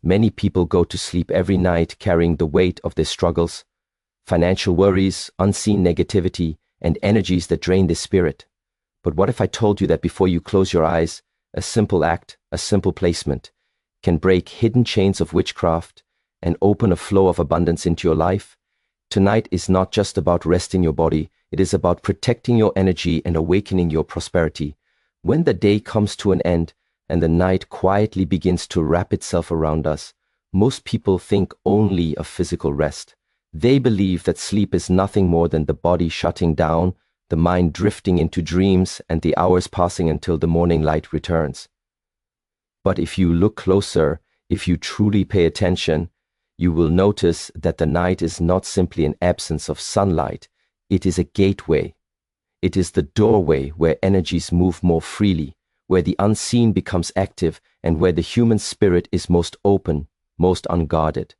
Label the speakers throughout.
Speaker 1: Many people go to sleep every night carrying the weight of their struggles, financial worries, unseen negativity, and energies that drain their spirit. But what if I told you that before you close your eyes, a simple act, a simple placement, can break hidden chains of witchcraft and open a flow of abundance into your life? Tonight is not just about resting your body, it is about protecting your energy and awakening your prosperity. When the day comes to an end and the night quietly begins to wrap itself around us, most people think only of physical rest. They believe that sleep is nothing more than the body shutting down, the mind drifting into dreams, and the hours passing until the morning light returns. But if you look closer, if you truly pay attention, you will notice that the night is not simply an absence of sunlight, it is a gateway. It is the doorway where energies move more freely, where the unseen becomes active, and where the human spirit is most open, most unguarded.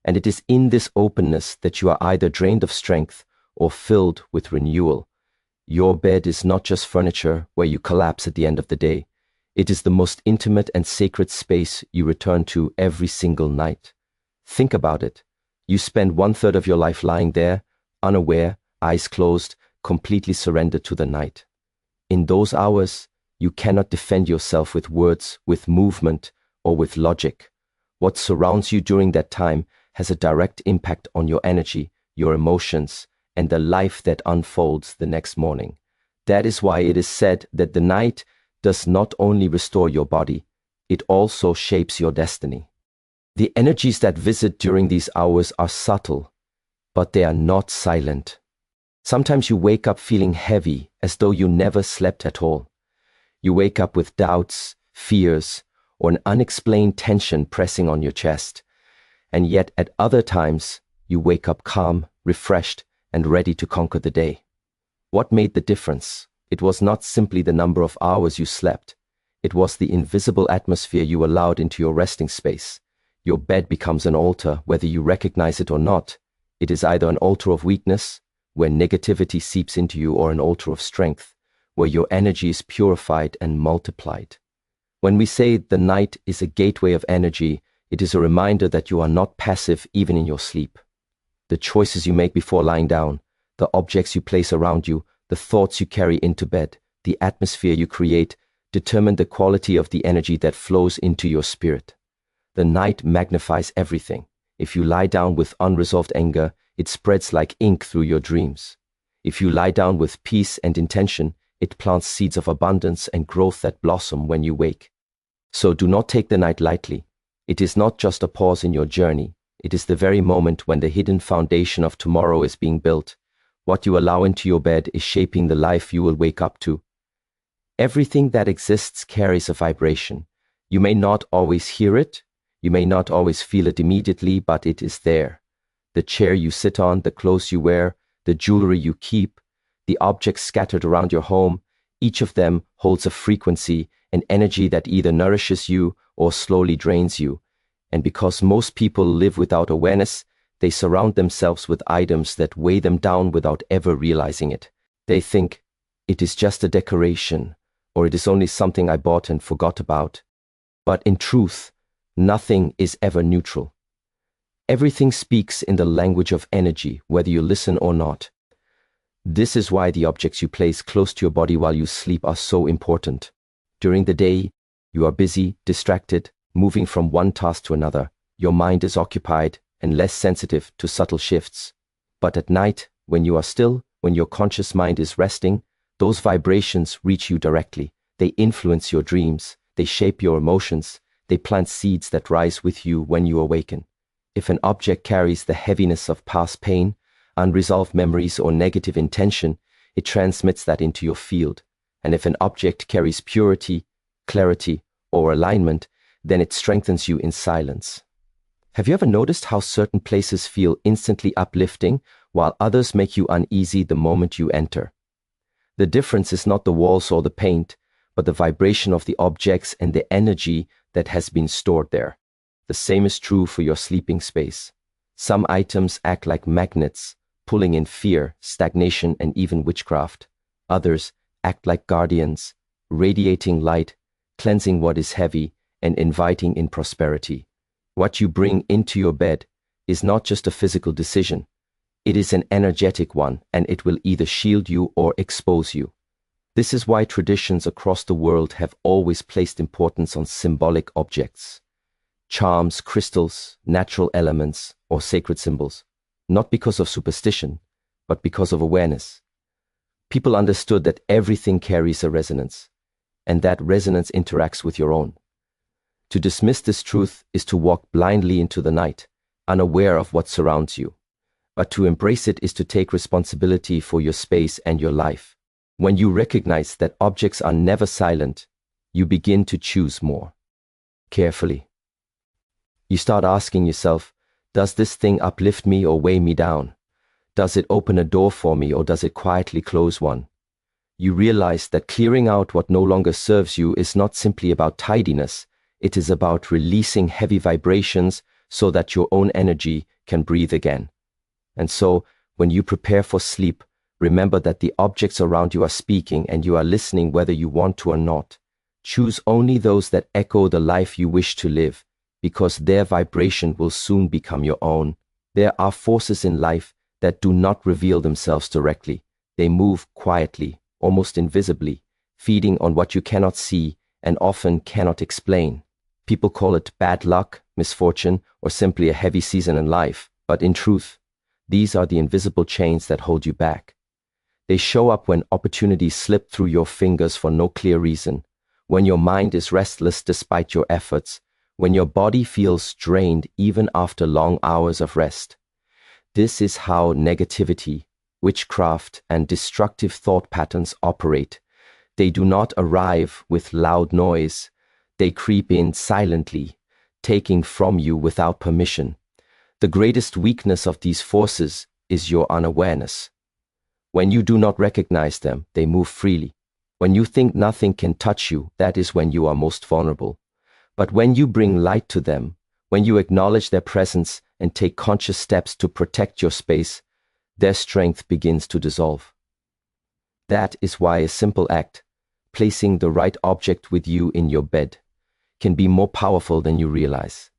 Speaker 1: And it is in this openness that you are either drained of strength or filled with renewal. Your bed is not just furniture where you collapse at the end of the day. It is the most intimate and sacred space you return to every single night. Think about it. You spend 1/3 of your life lying there, unaware, eyes closed, completely surrendered to the night. In those hours, you cannot defend yourself with words, with movement, or with logic. What surrounds you during that time has a direct impact on your energy, your emotions, and the life that unfolds the next morning. That is why it is said that the night does not only restore your body, it also shapes your destiny. The energies that visit during these hours are subtle, but they are not silent. Sometimes you wake up feeling heavy, as though you never slept at all. You wake up with doubts, fears, or an unexplained tension pressing on your chest. And yet at other times, you wake up calm, refreshed, and ready to conquer the day. What made the difference? It was not simply the number of hours you slept. It was the invisible atmosphere you allowed into your resting space. Your bed becomes an altar, whether you recognize it or not. It is either an altar of weakness, where negativity seeps into you, or an altar of strength, where your energy is purified and multiplied. When we say the night is a gateway of energy, it is a reminder that you are not passive even in your sleep. The choices you make before lying down, the objects you place around you, the thoughts you carry into bed, the atmosphere you create, determine the quality of the energy that flows into your spirit. The night magnifies everything. If you lie down with unresolved anger, it spreads like ink through your dreams. If you lie down with peace and intention, it plants seeds of abundance and growth that blossom when you wake. So do not take the night lightly. It is not just a pause in your journey. It is the very moment when the hidden foundation of tomorrow is being built. What you allow into your bed is shaping the life you will wake up to. Everything that exists carries a vibration. You may not always hear it. You may not always feel it immediately, but it is there. The chair you sit on, the clothes you wear, the jewelry you keep, the objects scattered around your home, each of them holds a frequency, an energy that either nourishes you or slowly drains you. And because most people live without awareness, they surround themselves with items that weigh them down without ever realizing it. They think, it is just a decoration, or it is only something I bought and forgot about. But in truth, nothing is ever neutral. Everything speaks in the language of energy, whether you listen or not. This is why the objects you place close to your body while you sleep are so important. During the day, you are busy, distracted, moving from one task to another. Your mind is occupied and less sensitive to subtle shifts. But at night, when you are still, when your conscious mind is resting, those vibrations reach you directly. They influence your dreams, they shape your emotions, they plant seeds that rise with you when you awaken. If an object carries the heaviness of past pain, unresolved memories, or negative intention, it transmits that into your field. And if an object carries purity, clarity, or alignment, then it strengthens you in silence. Have you ever noticed how certain places feel instantly uplifting, while others make you uneasy the moment you enter? The difference is not the walls or the paint, but the vibration of the objects and the energy that has been stored there. The same is true for your sleeping space. Some items act like magnets, pulling in fear, stagnation, and even witchcraft. Others act like guardians, radiating light, cleansing what is heavy, and inviting in prosperity. What you bring into your bed is not just a physical decision. It is an energetic one, and it will either shield you or expose you. This is why traditions across the world have always placed importance on symbolic objects. Charms, crystals, natural elements, or sacred symbols. Not because of superstition, but because of awareness. People understood that everything carries a resonance, and that resonance interacts with your own. To dismiss this truth is to walk blindly into the night, unaware of what surrounds you. But to embrace it is to take responsibility for your space and your life. When you recognize that objects are never silent, you begin to choose more carefully. You start asking yourself, does this thing uplift me or weigh me down? Does it open a door for me or does it quietly close one? You realize that clearing out what no longer serves you is not simply about tidiness. It is about releasing heavy vibrations so that your own energy can breathe again. And so, when you prepare for sleep, remember that the objects around you are speaking and you are listening whether you want to or not. Choose only those that echo the life you wish to live, because their vibration will soon become your own. There are forces in life that do not reveal themselves directly. They move quietly, almost invisibly, feeding on what you cannot see and often cannot explain. People call it bad luck, misfortune, or simply a heavy season in life. But in truth, these are the invisible chains that hold you back. They show up when opportunities slip through your fingers for no clear reason, when your mind is restless despite your efforts, when your body feels drained even after long hours of rest. This is how negativity, witchcraft, and destructive thought patterns operate. They do not arrive with loud noise. They creep in silently, taking from you without permission. The greatest weakness of these forces is your unawareness. When you do not recognize them, they move freely. When you think nothing can touch you, that is when you are most vulnerable. But when you bring light to them, when you acknowledge their presence and take conscious steps to protect your space, their strength begins to dissolve. That is why a simple act, placing the right object with you in your bed, can be more powerful than you realize.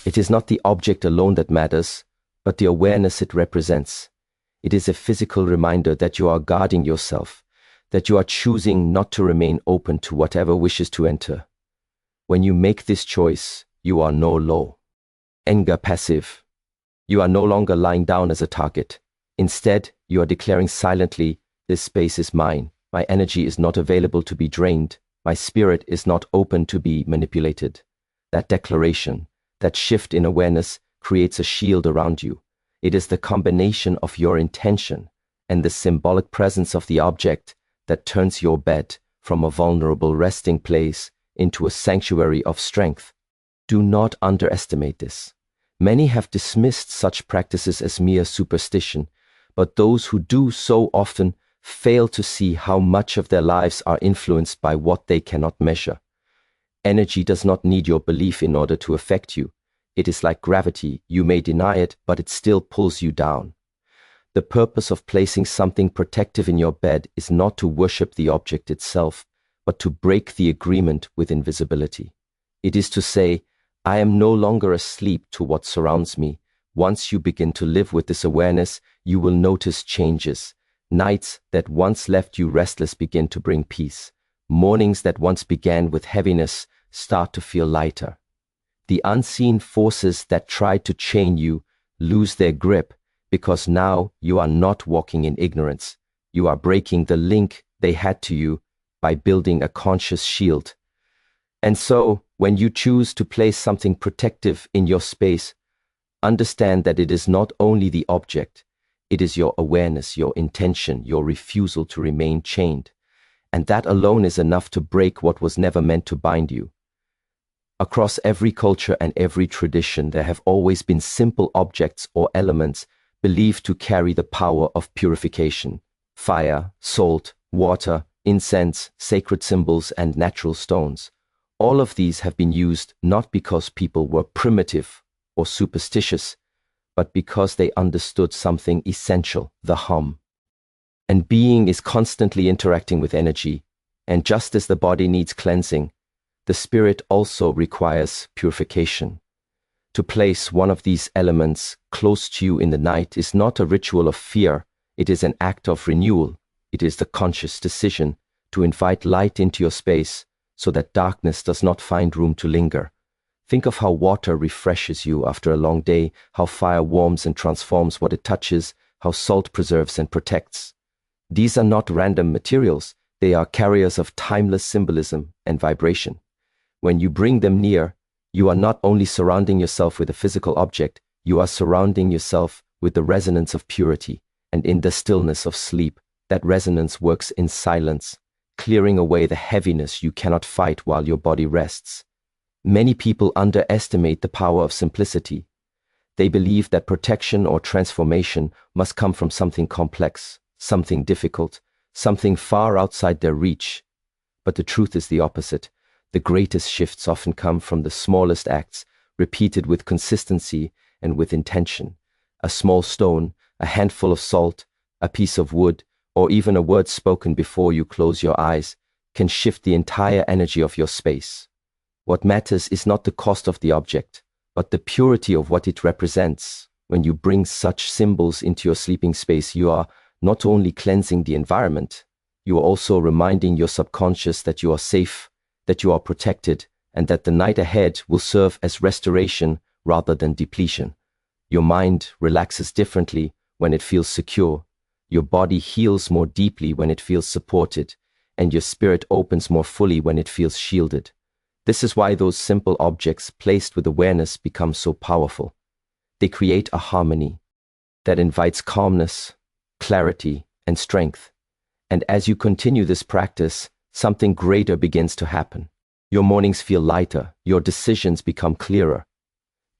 Speaker 1: It is not the object alone that matters, but the awareness it represents. It is a physical reminder that you are guarding yourself, that you are choosing not to remain open to whatever wishes to enter. When you make this choice, you are no longer passive. You are no longer lying down as a target. Instead, you are declaring silently, this space is mine. My energy is not available to be drained. My spirit is not open to be manipulated. That declaration, that shift in awareness creates a shield around you. It is the combination of your intention and the symbolic presence of the object that turns your bed from a vulnerable resting place into a sanctuary of strength. Do not underestimate this. Many have dismissed such practices as mere superstition, but those who do so often fail to see how much of their lives are influenced by what they cannot measure. Energy does not need your belief in order to affect you. It is like gravity. You may deny it, but it still pulls you down. The purpose of placing something protective in your bed is not to worship the object itself, but to break the agreement with invisibility. It is to say, I am no longer asleep to what surrounds me. Once you begin to live with this awareness, you will notice changes. Nights that once left you restless begin to bring peace. Mornings that once began with heaviness start to feel lighter. The unseen forces that tried to chain you lose their grip because now you are not walking in ignorance. You are breaking the link they had to you by building a conscious shield. And so, when you choose to place something protective in your space, understand that it is not only the object, it is your awareness, your intention, your refusal to remain chained. And that alone is enough to break what was never meant to bind you. Across every culture and every tradition, there have always been simple objects or elements believed to carry the power of purification. Fire, salt, water, incense, sacred symbols, and natural stones. All of these have been used not because people were primitive or superstitious, but because they understood something essential, the hum. And being is constantly interacting with energy, and just as the body needs cleansing, the spirit also requires purification. To place one of these elements close to you in the night is not a ritual of fear, it is an act of renewal. It is the conscious decision to invite light into your space so that darkness does not find room to linger. Think of how water refreshes you after a long day, how fire warms and transforms what it touches, how salt preserves and protects. These are not random materials, they are carriers of timeless symbolism and vibration. When you bring them near, you are not only surrounding yourself with a physical object, you are surrounding yourself with the resonance of purity, and in the stillness of sleep, that resonance works in silence, clearing away the heaviness you cannot fight while your body rests. Many people underestimate the power of simplicity. They believe that protection or transformation must come from something complex, something difficult, something far outside their reach. But the truth is the opposite. The greatest shifts often come from the smallest acts, repeated with consistency and with intention. A small stone, a handful of salt, a piece of wood, or even a word spoken before you close your eyes can shift the entire energy of your space. What matters is not the cost of the object, but the purity of what it represents. When you bring such symbols into your sleeping space, you are not only cleansing the environment, you are also reminding your subconscious that you are safe, that you are protected, and that the night ahead will serve as restoration rather than depletion. Your mind relaxes differently when it feels secure, your body heals more deeply when it feels supported, and your spirit opens more fully when it feels shielded. This is why those simple objects placed with awareness become so powerful. They create a harmony that invites calmness, clarity, and strength. And as you continue this practice, something greater begins to happen. Your mornings feel lighter, your decisions become clearer.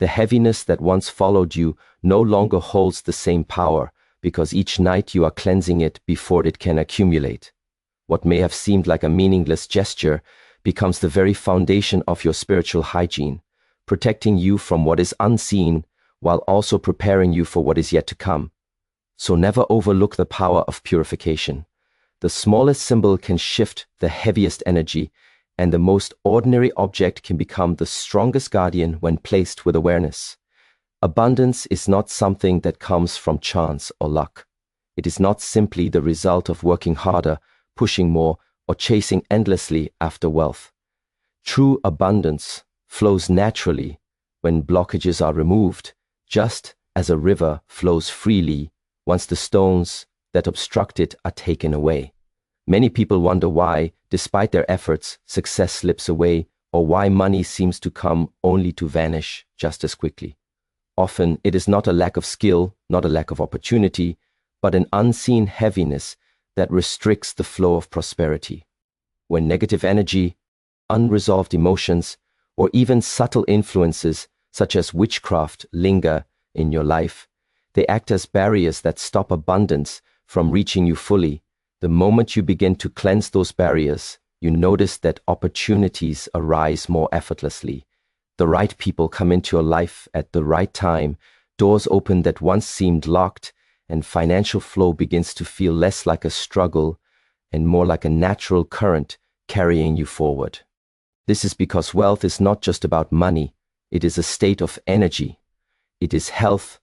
Speaker 1: The heaviness that once followed you no longer holds the same power, because each night you are cleansing it before it can accumulate. What may have seemed like a meaningless gesture becomes the very foundation of your spiritual hygiene, protecting you from what is unseen while also preparing you for what is yet to come. So never overlook the power of purification. The smallest symbol can shift the heaviest energy, and the most ordinary object can become the strongest guardian when placed with awareness. Abundance is not something that comes from chance or luck. It is not simply the result of working harder, pushing more, or chasing endlessly after wealth. True abundance flows naturally when blockages are removed, just as a river flows freely once the stones that obstruct it are taken away. Many people wonder why, despite their efforts, success slips away, or why money seems to come only to vanish just as quickly. Often it is not a lack of skill, not a lack of opportunity, but an unseen heaviness that restricts the flow of prosperity. When negative energy, unresolved emotions, or even subtle influences such as witchcraft linger in your life, they act as barriers that stop abundance from reaching you fully. The moment you begin to cleanse those barriers, you notice that opportunities arise more effortlessly. The right people come into your life at the right time, doors open that once seemed locked, and financial flow begins to feel less like a struggle and more like a natural current carrying you forward. This is because wealth is not just about money, it is a state of energy. It is health,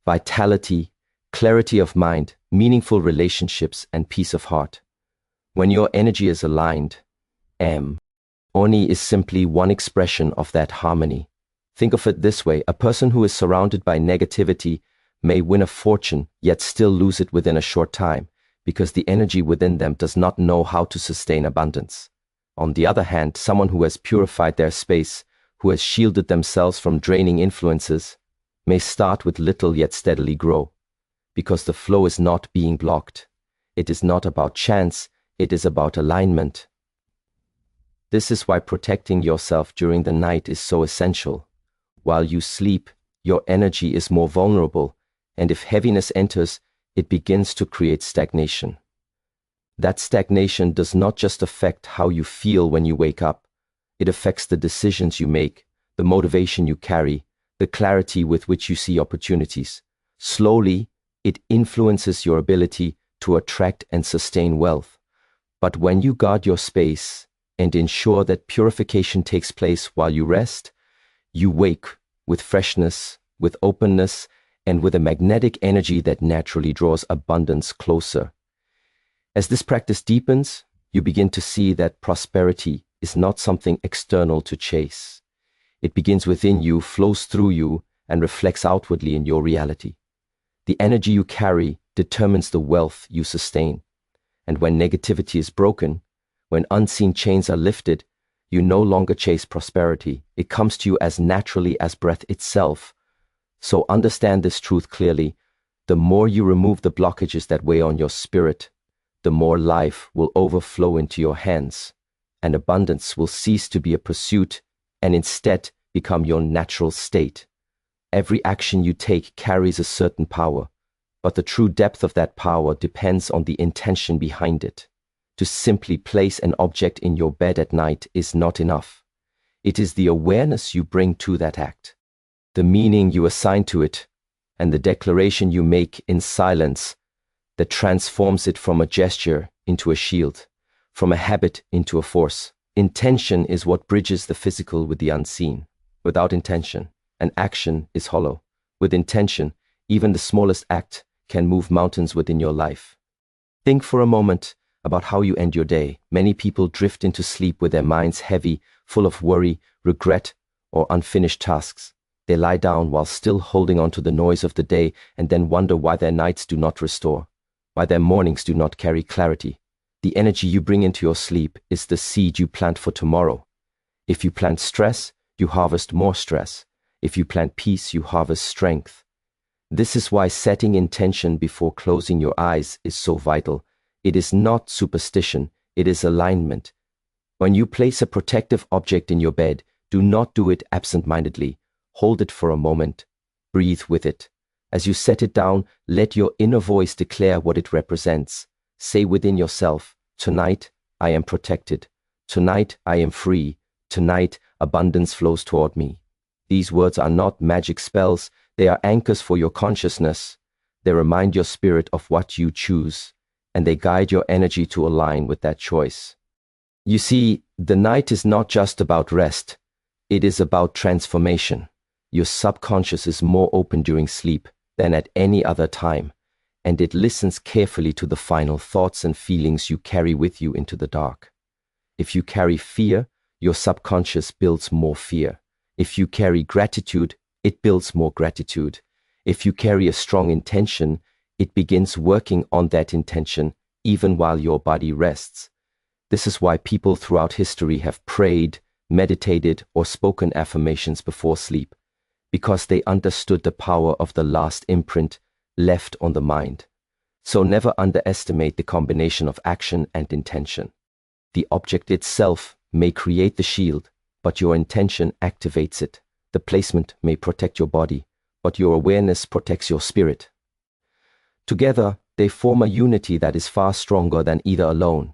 Speaker 1: vitality, clarity of mind, meaningful relationships, and peace of heart. When your energy is aligned, Oni is simply one expression of that harmony. Think of it this way: a person who is surrounded by negativity may win a fortune, yet still lose it within a short time, because the energy within them does not know how to sustain abundance. On the other hand, someone who has purified their space, who has shielded themselves from draining influences, may start with little yet steadily grow, because the flow is not being blocked. It is not about chance, it is about alignment. This is why protecting yourself during the night is so essential. While you sleep, your energy is more vulnerable, and if heaviness enters, it begins to create stagnation. That stagnation does not just affect how you feel when you wake up. It affects the decisions you make, the motivation you carry, the clarity with which you see opportunities. Slowly, it influences your ability to attract and sustain wealth. But when you guard your space and ensure that purification takes place while you rest, you wake with freshness, with openness, and with a magnetic energy that naturally draws abundance closer. As this practice deepens, you begin to see that prosperity is not something external to chase. It begins within you, flows through you, and reflects outwardly in your reality. The energy you carry determines the wealth you sustain. And when negativity is broken, when unseen chains are lifted, you no longer chase prosperity. It comes to you as naturally as breath itself. So understand this truth clearly. The more you remove the blockages that weigh on your spirit, the more life will overflow into your hands, and abundance will cease to be a pursuit and instead become your natural state. Every action you take carries a certain power, but the true depth of that power depends on the intention behind it. To simply place an object in your bed at night is not enough. It is the awareness you bring to that act, the meaning you assign to it, and the declaration you make in silence that transforms it from a gesture into a shield, from a habit into a force. Intention is what bridges the physical with the unseen. Without intention, an action is hollow. With intention, even the smallest act can move mountains within your life. Think for a moment about how you end your day. Many people drift into sleep with their minds heavy, full of worry, regret, or unfinished tasks. They lie down while still holding on to the noise of the day and then wonder why their nights do not restore, why their mornings do not carry clarity. The energy you bring into your sleep is the seed you plant for tomorrow. If you plant stress, you harvest more stress. If you plant peace, you harvest strength. This is why setting intention before closing your eyes is so vital. It is not superstition, it is alignment. When you place a protective object in your bed, do not do it absent-mindedly. Hold it for a moment. Breathe with it. As you set it down, let your inner voice declare what it represents. Say within yourself, "Tonight, I am protected. Tonight, I am free. Tonight, abundance flows toward me." These words are not magic spells. They are anchors for your consciousness. They remind your spirit of what you choose, and they guide your energy to align with that choice. You see, the night is not just about rest. It is about transformation. Your subconscious is more open during sleep than at any other time, and it listens carefully to the final thoughts and feelings you carry with you into the dark. If you carry fear, your subconscious builds more fear. If you carry gratitude, it builds more gratitude. If you carry a strong intention, it begins working on that intention even while your body rests. This is why people throughout history have prayed, meditated, or spoken affirmations before sleep, because they understood the power of the last imprint left on the mind. So never underestimate the combination of action and intention. The object itself may create the shield, but your intention activates it. The placement may protect your body, but your awareness protects your spirit. Together, they form a unity that is far stronger than either alone.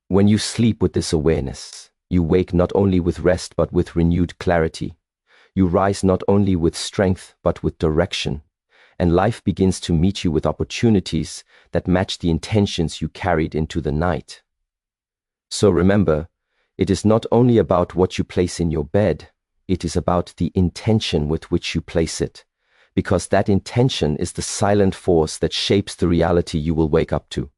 Speaker 1: When you sleep with this awareness, you wake not only with rest but with renewed clarity. You rise not only with strength but with direction, and life begins to meet you with opportunities that match the intentions you carried into the night. So remember, it is not only about what you place in your bed, it is about the intention with which you place it, because that intention is the silent force that shapes the reality you will wake up to.